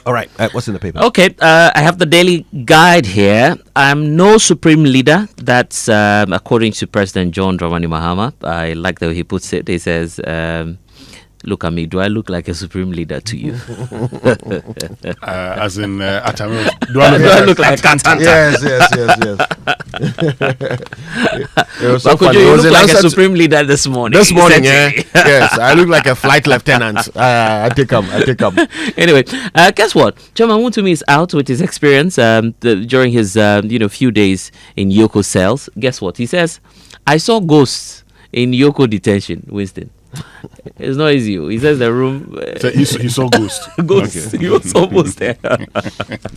All right. What's in the paper? Okay, I have the Daily Guide here. I'm no supreme leader. That's according to President John Mahama. I like the way he puts it. He says, look at me. Do I look like a supreme leader to you? As in, Atamil. Do I look like a cantanta? Yes. It was so funny. You look like a supreme leader this morning. This morning, yes. I look like a flight lieutenant. I take him. Anyway, guess what? John Wontumi is out with his experience during his few days in Yoko cells. Guess what? He says, I saw ghosts in Yoko detention, Winston. It's not easy. He says the room. So he saw ghosts. Ghosts. Okay. He was almost there.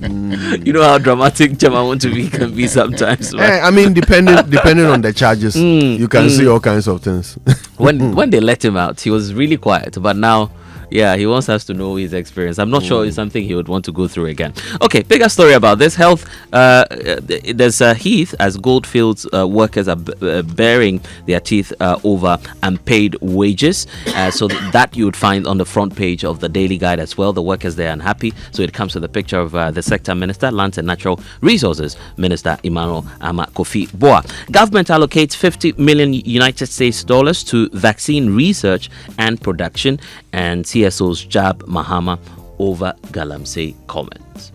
You know how dramatic Chama Wontumi can be sometimes. I mean, depending on the charges, you can see all kinds of things. When they let him out, he was really quiet. But now, he wants us to know his experience. I'm not sure it's something he would want to go through again. Okay, bigger story about this. Health. There's Heath as Goldfields workers are bearing their teeth over unpaid wages. So that you would find on the front page of the Daily Guide as well. The workers there are unhappy. So it comes with a picture of the sector minister, Lands and Natural Resources Minister Emmanuel Kofi Boa. Government allocates $50 million United States dollars to vaccine research and production, and CSO's John Mahama over Galamsey comments.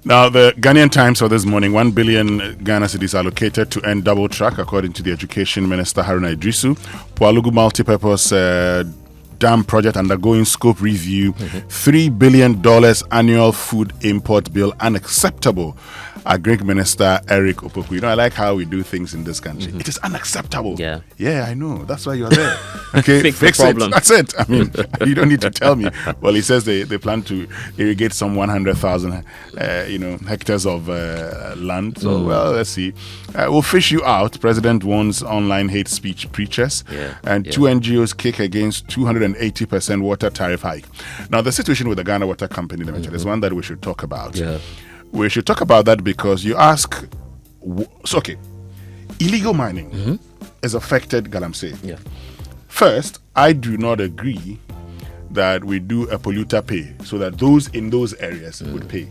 Now, the Ghanaian Times for this morning, 1 billion Ghana cedis allocated to end double track, according to the Education Minister Haruna Idrisu. Poalugu multipurpose dam project undergoing scope review. $3 billion annual food import bill unacceptable. Agric Minister Eric Opoku. I like how we do things in this country. It is unacceptable. Yeah, I know. That's why you're there. Okay, fix the problem. That's it. I mean, you don't need to tell me. Well, he says they plan to irrigate some 100,000 hectares of land. So, well, let's see. We'll fish you out. President warns online hate speech preachers. Two NGOs kick against 280% water tariff hike. Now, the situation with the Ghana Water Company Limited is one that we should talk about. Yeah. We should talk about that because you ask, illegal mining has affected Galamsey. Yeah. First, I do not agree that we do a polluter pay so that those in those areas would pay.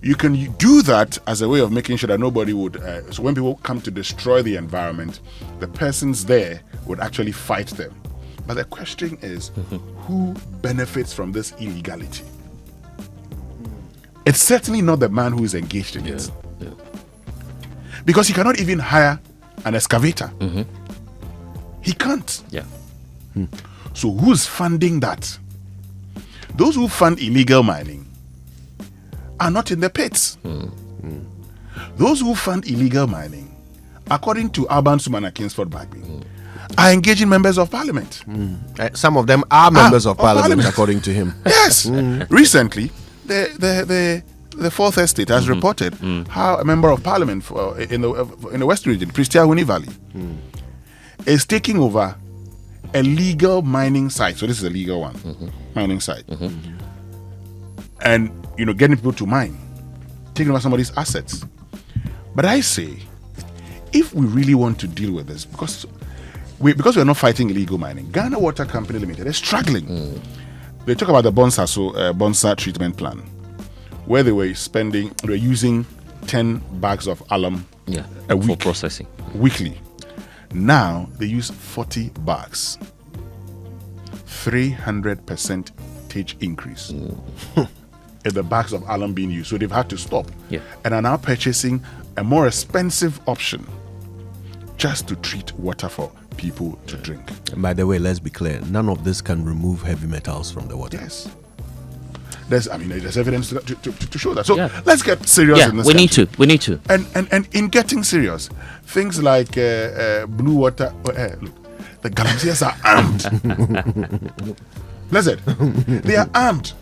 You can do that as a way of making sure that nobody would, so when people come to destroy the environment, the persons there would actually fight them. But the question is, who benefits from this illegality? It's certainly not the man who is engaged in it. Because he cannot even hire an excavator. He can't. So who's funding that? Those who fund illegal mining are not in the pits. Those who fund illegal mining, according to Alban Sumana Kingsford Bagby, are engaging members of parliament. Some of them are members of parliament, according to him. Yes. Recently, the Fourth Estate has reported how a member of parliament in the West region, Pristia Huni Valley, is taking over a legal mining site. So this is a legal one, mining site, and getting people to mine, taking over somebody's assets. But I say, if we really want to deal with this, because we're not fighting illegal mining, Ghana Water Company Limited is struggling. They talk about the Bonsa treatment plan, where they were using 10 bags of alum a week for processing weekly. Now they use 40 bags, 300% increase in the bags of alum being used. So they've had to stop and are now purchasing a more expensive option just to treat water for people to drink. And by the way, let's be clear, none of this can remove heavy metals from the water. Yes. There's evidence to show that. So let's get serious in this. We need to. And in getting serious, things like blue water. Look, the Galamseyers are armed. Blessed, they are armed.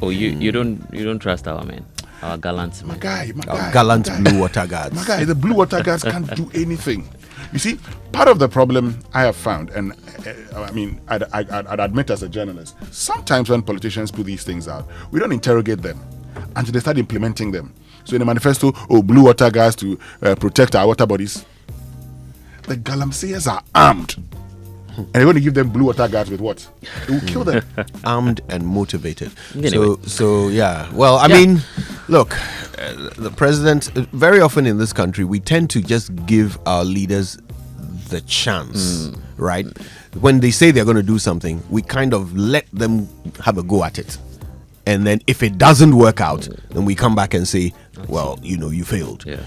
Oh, you don't trust our men, our gallants. My guy. Gallant blue water guards. My guy, the blue water guards can't do anything. You see, part of the problem I have found, and I'd admit as a journalist, sometimes when politicians put these things out, we don't interrogate them until they start implementing them. So in the manifesto, blue water guards to protect our water bodies. The Galamseyers are armed. And they're going to give them blue water guards with what? It will kill them. Armed and motivated. Anyway. So yeah. Well, I mean, look, the president, very often in this country, we tend to just give our leaders the chance, right? When they say they're going to do something, we kind of let them have a go at it. And then if it doesn't work out, then we come back and say, well, you failed. Yeah.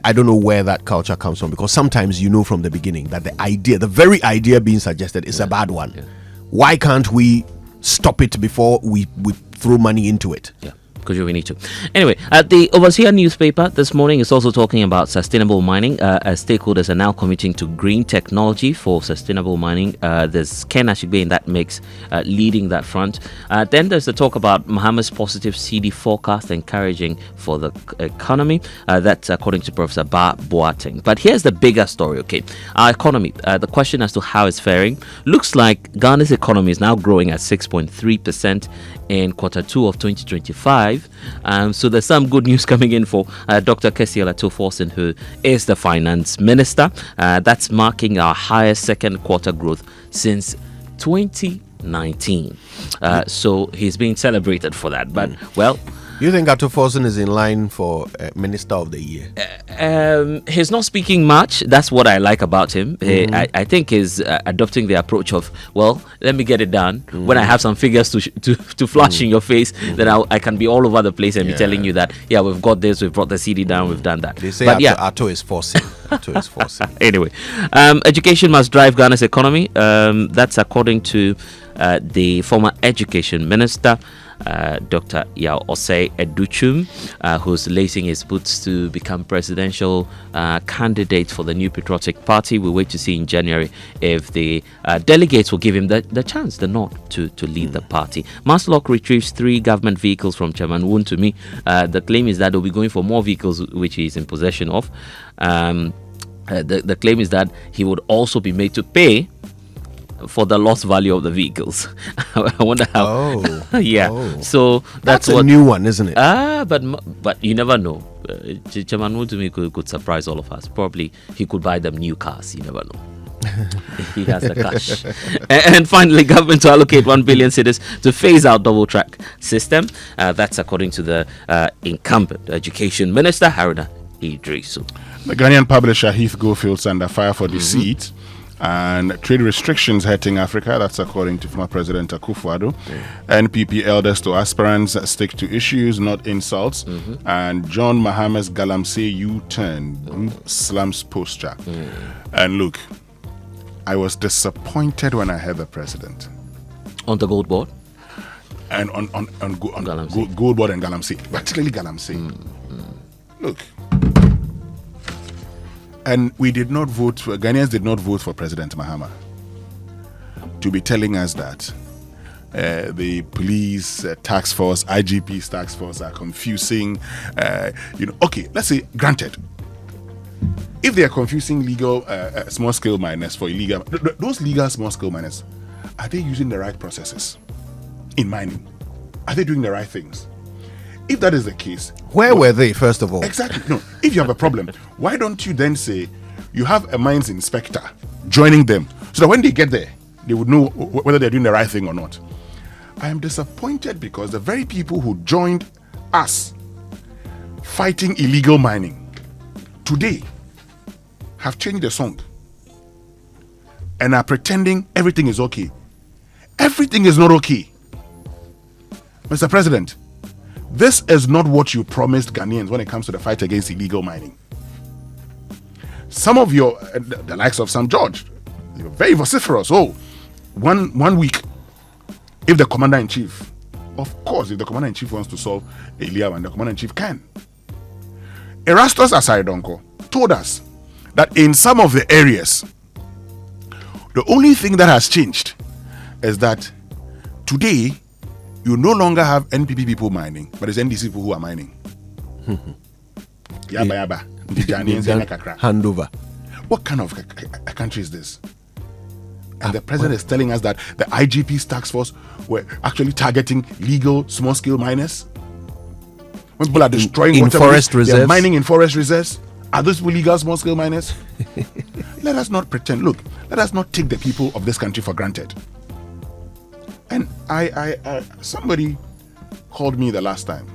I don't know where that culture comes from, because sometimes you know from the beginning that the very idea being suggested is a bad one. Yeah. Why can't we stop it before we throw money into it? Yeah. Because we need to. Anyway, the Overseer newspaper this morning is also talking about sustainable mining. As stakeholders are now committing to green technology for sustainable mining. There's Ken Ashigbe in that mix, leading that front. Then there's the talk about Mahama's positive CD forecast encouraging for the economy. That's according to Professor Ba Boateng. But here's the bigger story, okay? Our economy, the question as to how it's faring. Looks like Ghana's economy is now growing at 6.3% in quarter 2 of 2025. So there's some good news coming in for Dr. Kesiela Toforsen, who is the finance minister. That's marking our highest second quarter growth since 2019. So he's being celebrated for that. But, well... You think Ato Forson is in line for Minister of the Year? He's not speaking much. That's what I like about him. I think he's adopting the approach of, well, let me get it done. When I have some figures to flash in your face, then I can be all over the place and be telling you that, yeah, we've got this, we've brought the CD down, we've done that. They say but Ato is forcing. Ato is forcing. Anyway, education must drive Ghana's economy. That's according to the former education minister, Dr. Yao Osei Educhum, who's lacing his boots to become presidential candidate for the New Patriotic Party. We wait to see in January if the delegates will give him the chance, the nod to lead the party. Maslock retrieves 3 government vehicles from Chairman Wontumi. The claim is that they'll be going for more vehicles, which he is in possession of. The claim is that he would also be made to pay for the lost value of the vehicles. I wonder how. So that's a what, new one, isn't it? But you never know. Chairman Wontumi could surprise all of us. Probably he could buy them new cars. You never know. He has the cash. And finally, government to allocate 1 billion cedis to phase out double track system. That's according to the incumbent education minister, Haruna Idrisu. The Ghanaian publisher Heath Goldfield's under fire for deceit and trade restrictions hurting Africa. That's according to former President Akufo-Addo. NPP elders to aspirants stick to issues, not insults. And John Mahama's Galamsey U-turn slums posture. And look, I was disappointed when I heard the president on the gold board and on gold board and Galamsey, particularly Galamsey. Look. And we did not vote for, Ghanaians did not vote for President Mahama to be telling us that the police task force, IGP's task force are confusing. Okay, let's say, granted, if they are confusing legal small-scale miners for illegal, those legal small-scale miners, are they using the right processes in mining? Are they doing the right things? If that is the case, where were they, first of all? Exactly. No, if you have a problem, why don't you then say you have a mines inspector joining them so that when they get there, they would know whether they're doing the right thing or not? I am disappointed because the very people who joined us fighting illegal mining today have changed the song and are pretending everything is okay. Everything is not okay. Mr. President, this is not what you promised Ghanaians when it comes to the fight against illegal mining. Some of your, the likes of Sam George, you're very vociferous. Oh, one week, if the commander-in-chief, of course, if the commander-in-chief wants to solve illegal mining, the commander-in-chief can. Erastus Asaidonko told us that in some of the areas, the only thing that has changed is that today, you no longer have NPP people mining, but it's NDC people who are mining. Yaba. Handover. What kind of a country is this? And the president is telling us that the IGP's task force were actually targeting legal small-scale miners. When people are destroying in forest reserves, they're mining in forest reserves. Are those people legal small-scale miners? Let us not pretend. Look, let us not take the people of this country for granted. And I somebody called me the last time.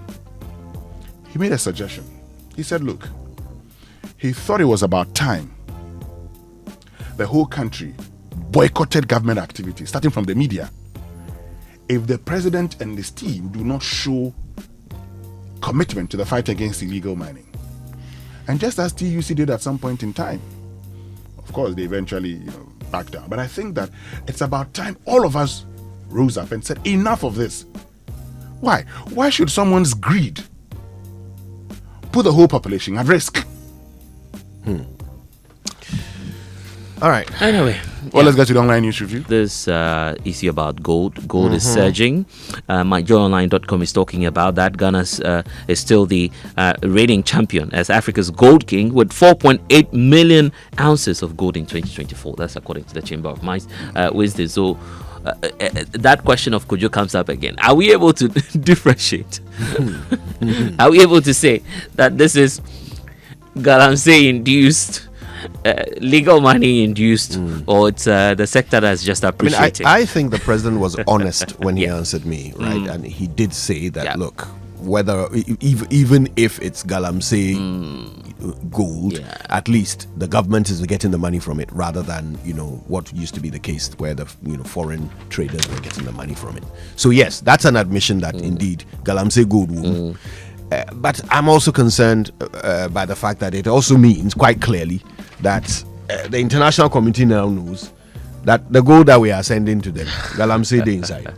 He made a suggestion. He said, look, he thought it was about time the whole country boycotted government activity, starting from the media, if the president and his team do not show commitment to the fight against illegal mining. And just as TUC did at some point in time, of course, they eventually backed down. But I think that it's about time all of us rose up and said, enough of this. Why? Why should someone's greed put the whole population at risk? All right. Anyway, well, let's get to the online news review. This issue about gold. Gold is surging. MyJoyOnline.com is talking about that. Ghana is still the reigning champion as Africa's gold king with 4.8 million ounces of gold in 2024. That's according to the Chamber of Mines Wisdom. So that question of Kojo comes up again. Are we able to differentiate? Are we able to say that this is Galamsey induced? Legal money induced, or it's the sector that's just appreciating? I think the president was honest when he answered me, right? And he did say that, look, whether even if it's Galamsey gold, at least the government is getting the money from it, rather than what used to be the case where the foreign traders were getting the money from it. So yes, that's an admission that indeed Galamsey gold will. But I'm also concerned by the fact that it also means quite clearly that the international community now knows that the gold that we are sending to them, Galamsey, they inside.